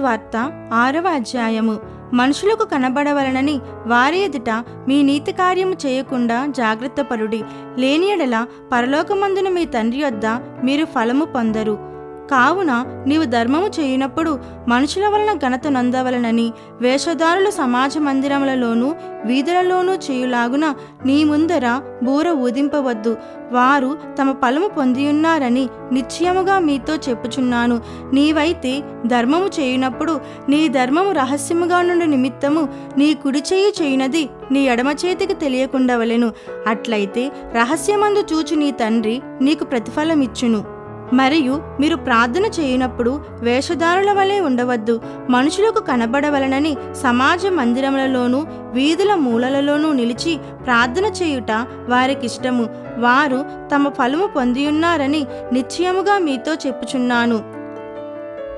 సువార్త 6వ అధ్యాయము. మనుషులకు కనబడవలనని వారి ఎదుట మీ నీతి కార్యము చేయకుండా జాగ్రత్త పరుడి. లేని యెడల పరలోకమందున మీ తండ్రి యొద్ద మీరు ఫలము పొందరు. కావున నీవు ధర్మము చేయనప్పుడు మనుషుల వలన ఘనత నొందవలనని వేషధారులు సమాజ మందిరములలోనూ వీధులలోనూ చేయులాగున నీ ముందర బూర ఊదింపవద్దు. వారు తమ ఫలము పొందియున్నారని నిశ్చయముగా మీతో చెప్పుచున్నాను. నీవైతే ధర్మము చేయునప్పుడు నీ ధర్మము రహస్యముగా నుండి నిమిత్తము నీ కుడి చేయి చేయునది నీ ఎడమ చేతికి తెలియకుండవలెను. అట్లయితే రహస్యమందు చూచు నీ తండ్రి నీకు ప్రతిఫలమిచ్చును. మరియు మీరు ప్రార్థన చేయనప్పుడు వేషధారుల వలె ఉండవద్దు. మనుషులకు కనబడవలనని సమాజ మందిరములలోనూ వీధుల మూలలలోనూ నిలిచి ప్రార్థన చేయుట వారికిష్టము. వారు తమ ఫలము పొందియున్నారని నిశ్చయముగా మీతో చెప్పుచున్నాను.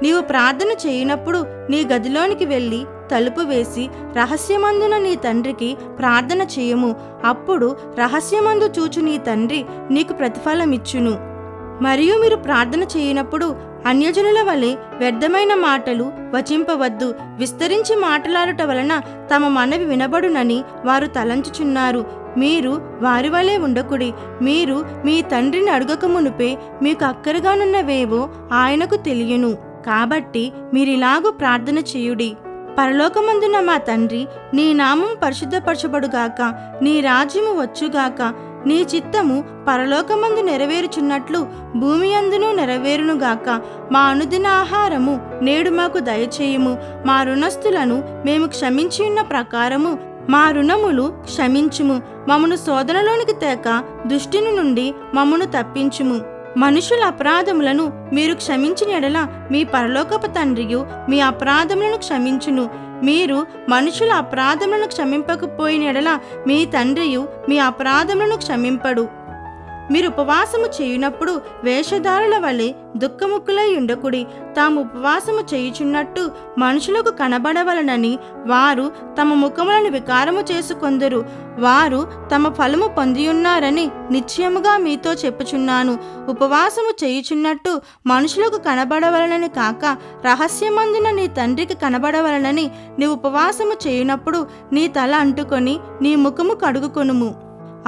నీవు ప్రార్థన చేయనప్పుడు నీ గదిలోనికి వెళ్ళి తలుపు వేసి రహస్యమందున నీ తండ్రికి ప్రార్థన చేయుము. అప్పుడు రహస్యమందు చూచు నీ తండ్రి నీకు ప్రతిఫలమిచ్చును. మరియు మీరు ప్రార్థన చేయనప్పుడు అన్యజనుల వలె వ్యర్థమైన మాటలు వచింపవద్దు. విస్తరించి మాట్లాడుట వలన తమ మనవి వినబడునని వారు తలంచుచున్నారు. మీరు వారి వలె ఉండకుడి. మీరు మీ తండ్రిని అడుగక మునుపే మీకు అక్కరగానున్నవేవో ఆయనకు తెలియను. కాబట్టి మీరిలాగూ ప్రార్థన చేయుడి. పరలోకమందున మా తండ్రి, నీ నామం పరిశుద్ధపరచబడుగాక, నీ రాజ్యము వచ్చుగాక, నీ చిత్తము పరలోకమందు నెరవేరుచున్నట్లు భూమి అందును నెరవేరునుగాక. మా అనుదిన ఆహారము నేడు మాకు దయచేయుము. మా రుణస్థులను మేము క్షమించి ఉన్న ప్రకారము మా రుణములు క్షమించుము. మమ్మను శోధనలోనికి తేక దుష్టుని నుండి మమ్మను తప్పించుము. మనుషుల అపరాధములను మీరు క్షమించిన యెడల మీ పరలోకపు తండ్రియు మీ అపరాధములను క్షమించును. మీరు మనుషుల అపరాధములను క్షమింపకపోయిన యెడల మీ తండ్రియు మీ అపరాధములను క్షమింపడు. మీరు ఉపవాసము చేయునప్పుడు వేషధారుల వలె దుఃఖముక్కులై ఉండకుడి. తాము ఉపవాసము చేయుచున్నట్టు మనుషులకు కనబడవలనని వారు తమ ముఖములను వికారము చేసుకొందురు. వారు తమ ఫలము పొందియున్నారని నిశ్చయముగా మీతో చెప్పుచున్నాను. ఉపవాసము చేయుచున్నట్టు మనుషులకు కనబడవలనని కాక రహస్యమందున నీ తండ్రికి కనబడవలనని నీ ఉపవాసము చేయునప్పుడు నీ తల అంటుకొని నీ ముఖము కడుగుకొనుము.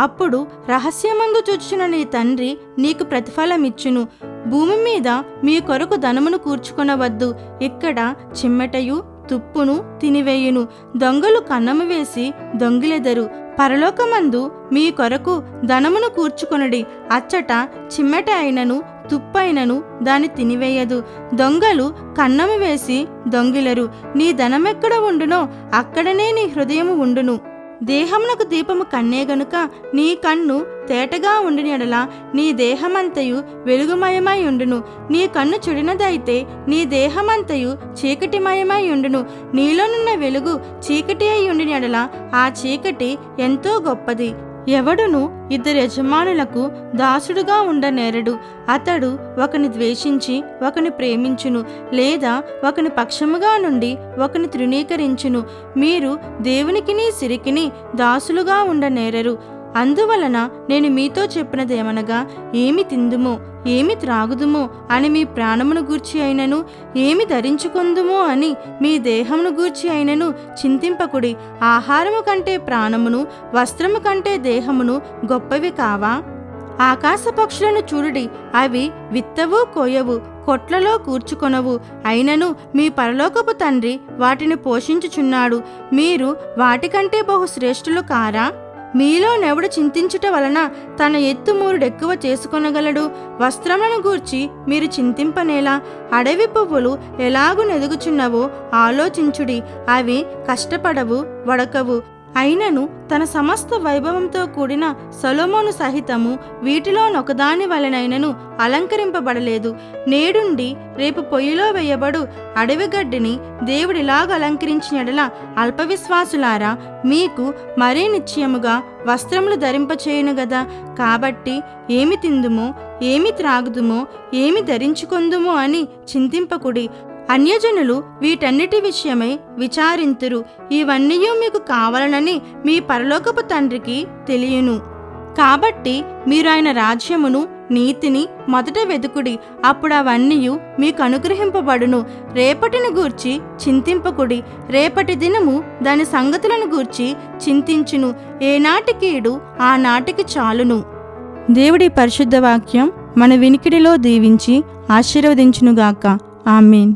అప్పుడు రహస్యమందు చూచుచున్న నీ తండ్రి నీకు ప్రతిఫలమిచ్చును. భూమి మీద మీ కొరకు ధనమును కూర్చుకొనవద్దు. ఇక్కడ చిమ్మెటయు తుప్పును తినివేయును, దొంగలు కన్నము వేసి దొంగిలెదరు. పరలోకమందు మీ కొరకు ధనమును కూర్చుకొనుడి. అచ్చట చిమ్మెట అయినను తుప్పైనను దాన్ని తినివేయదు. దొంగలు కన్నము వేసి దొంగిలరు. నీ ధనమెక్కడ ఉండునో అక్కడనే నీ హృదయము ఉండును. దేహమునకు దీపము కన్నే గనుక నీ కన్ను తేటగా ఉండిన యెడల నీ దేహమంతయు వెలుగుమయమై ఉండును. నీ కన్ను చెడినదైతే నీ దేహమంతయు చీకటిమయమై ఉండును. నీలోనున్న వెలుగు చీకటి అయి ఉండిన యెడల ఆ చీకటి ఎంతో గొప్పది. ఎవడును ఇద్దరు యజమానులకు దాసుడుగా ఉండనేరడు. అతడు ఒకని ద్వేషించి ఒకని ప్రేమించును, లేదా ఒకని పక్షముగా నుండి ఒకని తృణీకరించును. మీరు దేవునికిని సిరికిని దాసులుగా ఉండనేరరు. అందువలన నేను మీతో చెప్పినదేమనగా, ఏమి తిందుమో ఏమి త్రాగుదుమో అని మీ ప్రాణమును గూర్చి అయినను, ఏమి ధరించుకొందుమో అని మీ దేహమును గూర్చి అయినను చింతింపకుడి. ఆహారము కంటే ప్రాణమును, వస్త్రము కంటే దేహమును గొప్పవి కావా? ఆకాశ పక్షులను చూడుడి, అవి విత్తవు కోయవు, కొట్లలో కూర్చుకొనవు, అయినను మీ పరలోకపు తండ్రి వాటిని పోషించుచున్నాడు. మీరు వాటికంటే బహు శ్రేష్ఠులు కారా? మీలో నెవడు చింతించుట వలన తన ఎత్తు మూరుడెక్కువ చేసుకొనగలడు? వస్త్రములను గూర్చి మీరు చింతింపనేలా? అడవి పువ్వులు ఎలాగు నెదుగుచున్నవో ఆలోచించుడి. అవి కష్టపడవు, వడకవు. అయినను తన సమస్త వైభవంతో కూడిన సొలొమోను సహితము వీటిలోనొకదాని వలనైనను అలంకరింపబడలేదు. నేడుండి రేపు పొయ్యిలో వేయబడు అడవి గడ్డిని దేవుడిలాగ అలంకరించిన యెడల అల్పవిశ్వాసులారా, మీకు మరీ నిశ్చయముగా వస్త్రములు ధరింపచేయును గదా. కాబట్టి ఏమి తిందుమో ఏమి త్రాగుదుమో ఏమి ధరించుకొందుమో అని చింతింపకుడి. అన్యజనులు వీటన్నిటి విషయమై విచారింతురు. ఇవన్నీ మీకు కావాలనని మీ పరలోకపు తండ్రికి తెలియను. కాబట్టి మీరు ఆయన రాజ్యమును నీతిని మొదట వెతుకుడి, అప్పుడు అవన్నీ మీకు అనుగ్రహింపబడును. రేపటిని గూర్చి చింతింపకుడి, రేపటి దినము దాని సంగతులను గూర్చి చింతించును. ఏనాటి కీడు ఆ నాటికి చాలును. దేవుడి పరిశుద్ధ వాక్యం మన వినికిడిలో దీవించి ఆశీర్వదించునుగాక. ఆమేన్.